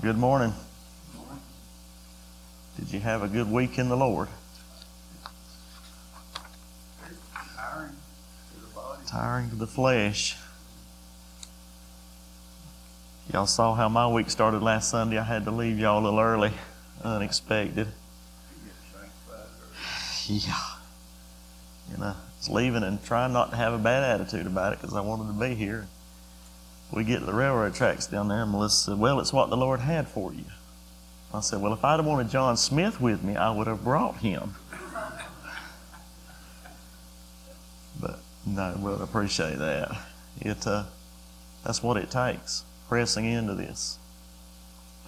Good morning. Did you have a good week in the Lord? Tiring to the flesh. Y'all saw how my week started last Sunday. I had to leave y'all a little early, unexpected. Yeah. I was leaving and trying not to have a bad attitude about it because I wanted to be here. We get to the railroad tracks down there, and Melissa said, "Well, it's what the Lord had for you." I said, "Well, if I'd have wanted John Smith with me, I would have brought him." But no, we'll appreciate that. That's what it takes, pressing into this.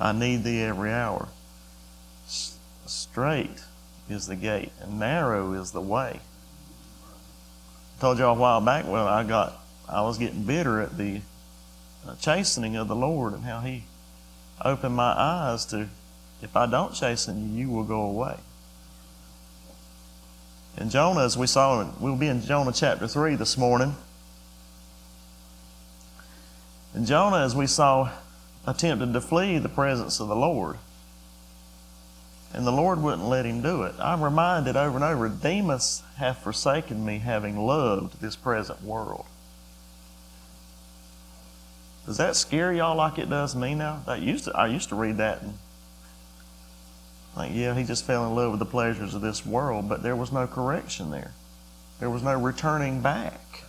I need thee every hour. Straight is the gate, and narrow is the way. I told y'all a while back, I was getting bitter at the chastening of the Lord and how He opened my eyes to, if I don't chasten you, you will go away. In Jonah, as we saw, we'll be in Jonah chapter 3 this morning. And Jonah, as we saw, attempted to flee the presence of the Lord. And the Lord wouldn't let him do it. I'm reminded over and over, Demas hath forsaken me, having loved this present world. Does that scare y'all like it does me now? I used to read that and think, yeah, he just fell in love with the pleasures of this world, but there was no correction there. There was no returning back.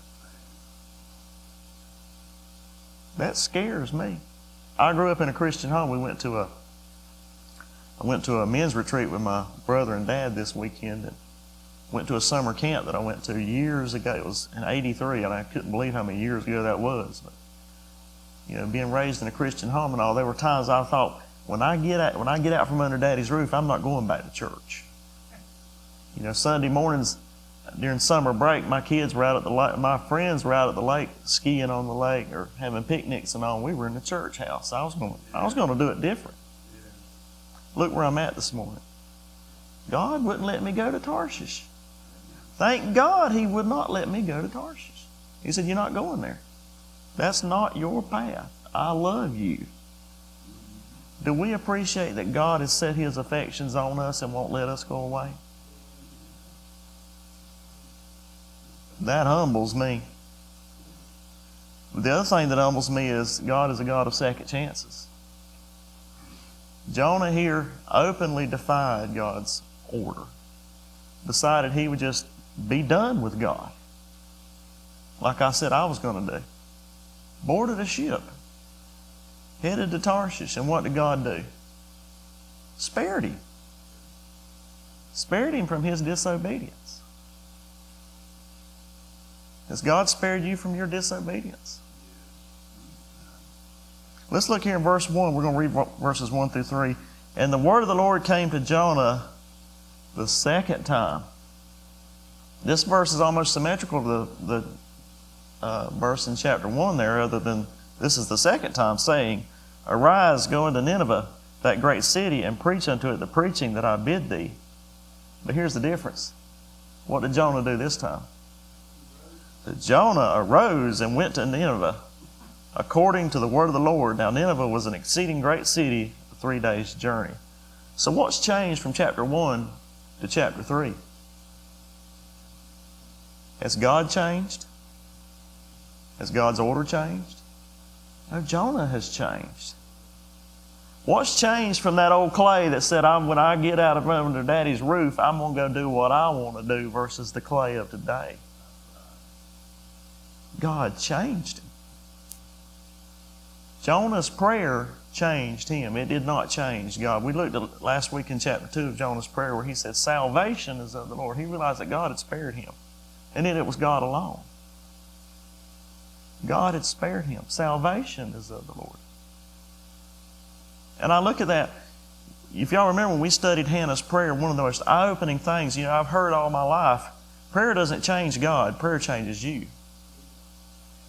That scares me. I grew up in a Christian home. I went to a men's retreat with my brother and dad this weekend, and went to a summer camp that I went to years ago. It was in '83, and I couldn't believe how many years ago that was. But, being raised in a Christian home and all, there were times I thought, when I get out from under Daddy's roof, I'm not going back to church. Sunday mornings during summer break, my kids were out at the lake, my friends were out at the lake skiing on the lake or having picnics and all. We were in the church house. I was going to do it different. Look where I'm at this morning. God wouldn't let me go to Tarshish. Thank God He would not let me go to Tarshish. He said, "You're not going there. That's not your path. I love you." Do we appreciate that God has set His affections on us and won't let us go away? That humbles me. The other thing that humbles me is God is a God of second chances. Jonah here openly defied God's order. Decided he would just be done with God. Like I said I was going to do. Boarded a ship. Headed to Tarshish. And what did God do? Spared him. Spared him from his disobedience. Has God spared you from your disobedience? Let's look here in verse 1. We're going to read verses 1 through 3. "And the word of the Lord came to Jonah the second time." This verse is almost symmetrical to the verse in chapter 1 there, other than this is the second time, saying, "Arise, go into Nineveh, that great city, and preach unto it the preaching that I bid thee." But here's the difference. What did Jonah do this time? Jonah arose and went to Nineveh, according to the word of the Lord. Now Nineveh was an exceeding great city, a 3 days' journey. So what's changed from chapter 1 to chapter 3? Has God changed? Has God's order changed? No, Jonah has changed. What's changed from that old clay that said, when I get out of under Daddy's roof, I'm going to go do what I want to do, versus the clay of today? God changed him. Jonah's prayer changed him. It did not change God. We looked at last week in chapter 2 of Jonah's prayer where he said, "Salvation is of the Lord." He realized that God had spared him. And then it was God alone. God had spared him. Salvation is of the Lord. And I look at that. If y'all remember when we studied Hannah's prayer, one of the most eye-opening things, I've heard all my life, prayer doesn't change God, prayer changes you.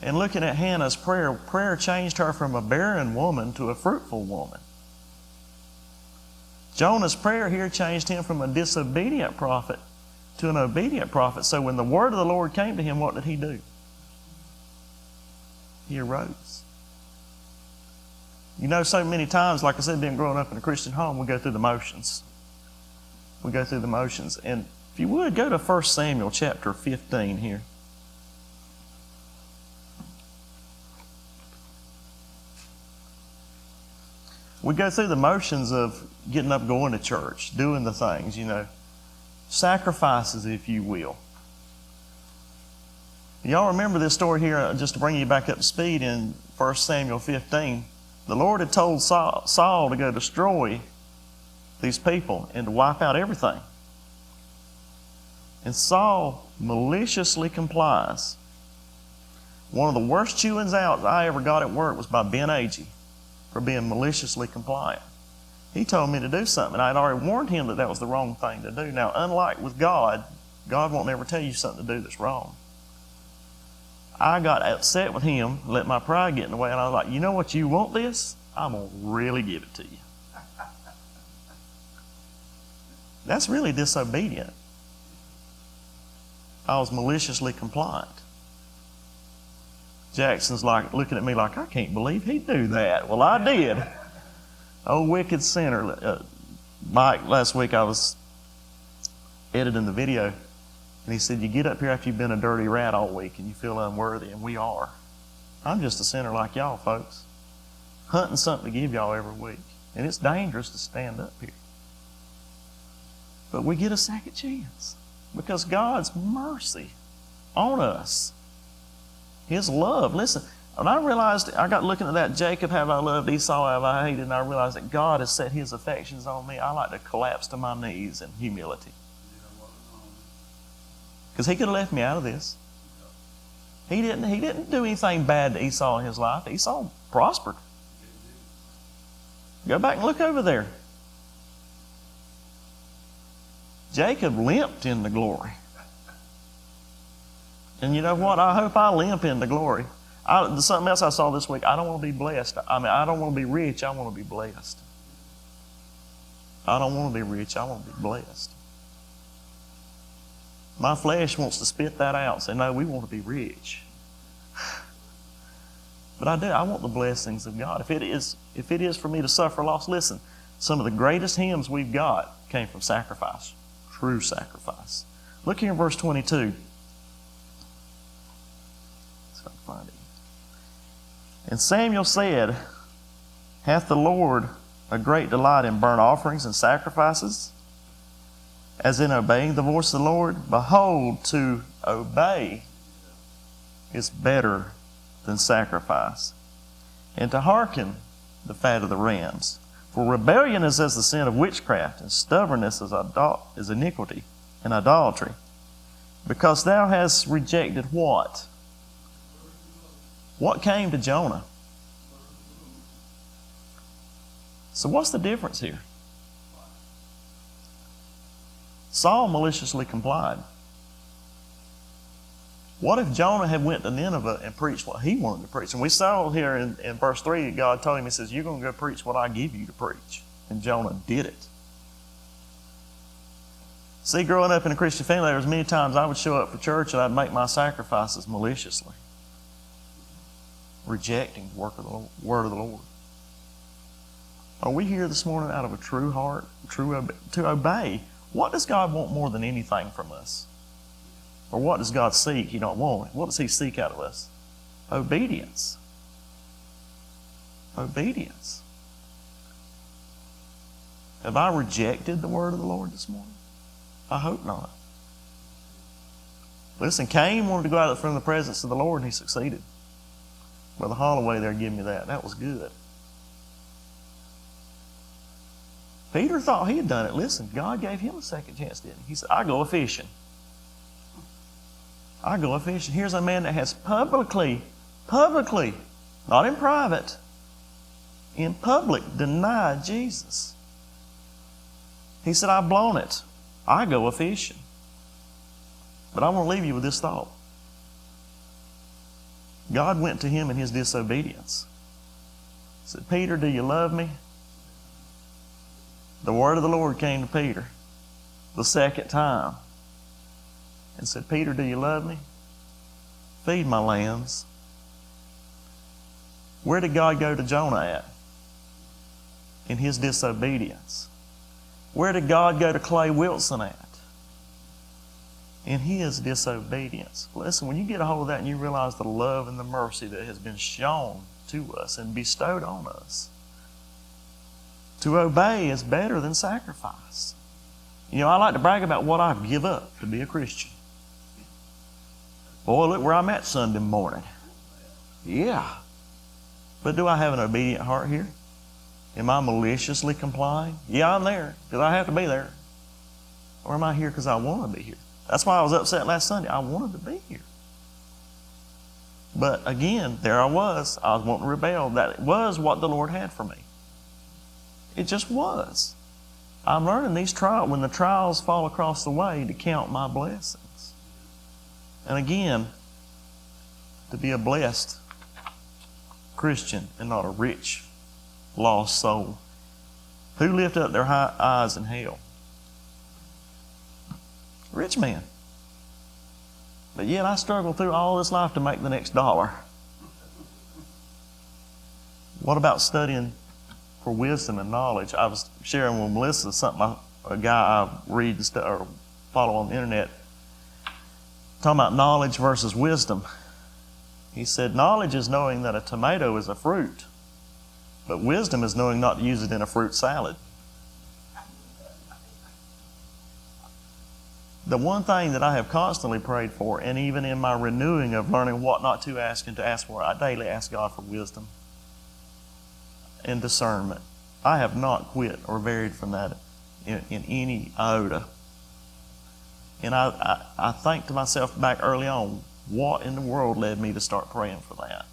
And looking at Hannah's prayer changed her from a barren woman to a fruitful woman. Jonah's prayer here changed him from a disobedient prophet to an obedient prophet. So when the word of the Lord came to him, what did he do? He arose. You know, so many times, like I said, being growing up in a Christian home, we go through the motions. We go through the motions. And if you would, go to 1 Samuel chapter 15 here. We go through the motions of getting up, going to church, doing the things, you know. Sacrifices, if you will. Y'all remember this story here, just to bring you back up to speed, in 1 Samuel 15. The Lord had told Saul to go destroy these people and to wipe out everything. And Saul maliciously complies. One of the worst chewings out I ever got at work was by Ben Agee for being maliciously compliant. He told me to do something, and I had already warned him that that was the wrong thing to do. Now, unlike with God, God won't ever tell you something to do that's wrong. I got upset with him, let my pride get in the way, and I was like, you know what, you want this? I'm going to really give it to you. That's really disobedient. I was maliciously compliant. Jackson's like looking at me like, I can't believe he'd do that. Well, I did. Oh, wicked sinner. Mike, last week I was editing the video, and he said, you get up here after you've been a dirty rat all week and you feel unworthy, and we are. I'm just a sinner like y'all, folks, hunting something to give y'all every week. And it's dangerous to stand up here. But we get a second chance because God's mercy on us, His love. Listen, when I realized, I got looking at that, Jacob have I loved, Esau have I hated, and I realized that God has set His affections on me. I like to collapse to my knees in humility. Because He could have left me out of this. He didn't do anything bad to Esau in his life. Esau prospered. Go back and look over there. Jacob limped into glory. And you know what? I hope I limp into glory. Something else I saw this week, I don't want to be blessed. I don't want to be rich. I want to be blessed. I don't want to be rich. I want to be blessed. My flesh wants to spit that out and say, no, we want to be rich. But I do. I want the blessings of God. If it is for me to suffer loss, listen, some of the greatest hymns we've got came from sacrifice, true sacrifice. Look here in verse 22. Let's try to find it. And Samuel said, hath the Lord a great delight in burnt offerings and sacrifices, as in obeying the voice of the Lord? Behold, to obey is better than sacrifice, and to hearken the fat of the rams. For rebellion is as the sin of witchcraft, and stubbornness is iniquity and idolatry. Because thou hast rejected what? What came to Jonah? So what's the difference here? Saul maliciously complied. What if Jonah had went to Nineveh and preached what he wanted to preach? And we saw here in verse 3, God told him, He says, you're going to go preach what I give you to preach. And Jonah did it. See, growing up in a Christian family, there was many times I would show up for church and I'd make my sacrifices maliciously, rejecting the word of the Lord. Are we here this morning out of a true heart, to obey? What does God want more than anything from us? Or what does God seek? He don't want it. What does He seek out of us? Obedience. Obedience. Have I rejected the word of the Lord this morning? I hope not. Listen, Cain wanted to go out from the presence of the Lord, and he succeeded. Brother Holloway there gave me that. That was good. Peter thought he had done it. Listen, God gave him a second chance, didn't He? He said, I go a-fishing. I go a-fishing. Here's a man that has publicly, not in private, in public, denied Jesus. He said, I've blown it. I go a-fishing. But I want to leave you with this thought. God went to him in his disobedience. He said, Peter, do you love me? The word of the Lord came to Peter the second time and said, Peter, do you love me? Feed my lambs. Where did God go to Jonah at? in his disobedience. Where did God go to Clay Wilson at? In his disobedience. Listen, when you get a hold of that and you realize the love and the mercy that has been shown to us and bestowed on us, to obey is better than sacrifice. You know, I like to brag about what I've give up to be a Christian. Boy, look where I'm at Sunday morning. Yeah. But do I have an obedient heart here? Am I maliciously complying? Yeah, I'm there because I have to be there. Or am I here because I want to be here? That's why I was upset last Sunday. I wanted to be here. But again, there I was wanting to rebel. That was what the Lord had for me. It just was. I'm learning these trials, when the trials fall across the way, to count my blessings. And again, to be a blessed Christian and not a rich, lost soul who lift up their high eyes in hell. Rich man. But yet I struggle through all this life to make the next dollar. What about studying for wisdom and knowledge? I was sharing with Melissa something a guy I read or follow on the internet, talking about knowledge versus wisdom. He said, knowledge is knowing that a tomato is a fruit, but wisdom is knowing not to use it in a fruit salad. The one thing that I have constantly prayed for, and even in my renewing of learning what not to ask and to ask for, I daily ask God for wisdom and discernment. I have not quit or varied from that in any iota. And I think to myself back early on, what in the world led me to start praying for that?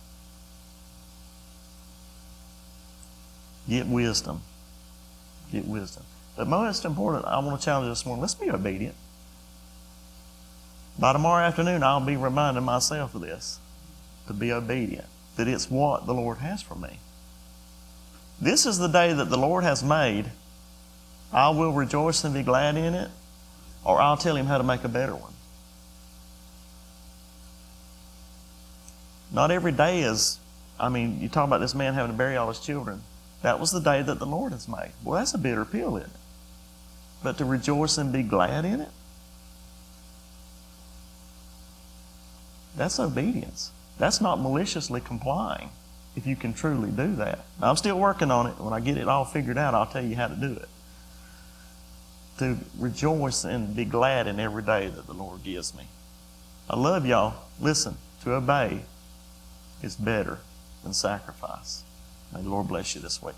Get wisdom. Get wisdom. But most important, I want to challenge you this morning, let's be obedient. By tomorrow afternoon, I'll be reminding myself of this, to be obedient, that it's what the Lord has for me. This is the day that the Lord has made. I will rejoice and be glad in it, or I'll tell him how to make a better one. Not every day is, you talk about this man having to bury all his children. That was the day that the Lord has made. Well, that's a bitter pill, isn't it? But to rejoice and be glad in it, that's obedience. That's not maliciously complying, if you can truly do that. Now, I'm still working on it. When I get it all figured out, I'll tell you how to do it. To rejoice and be glad in every day that the Lord gives me. I love y'all. Listen, to obey is better than sacrifice. May the Lord bless you this week.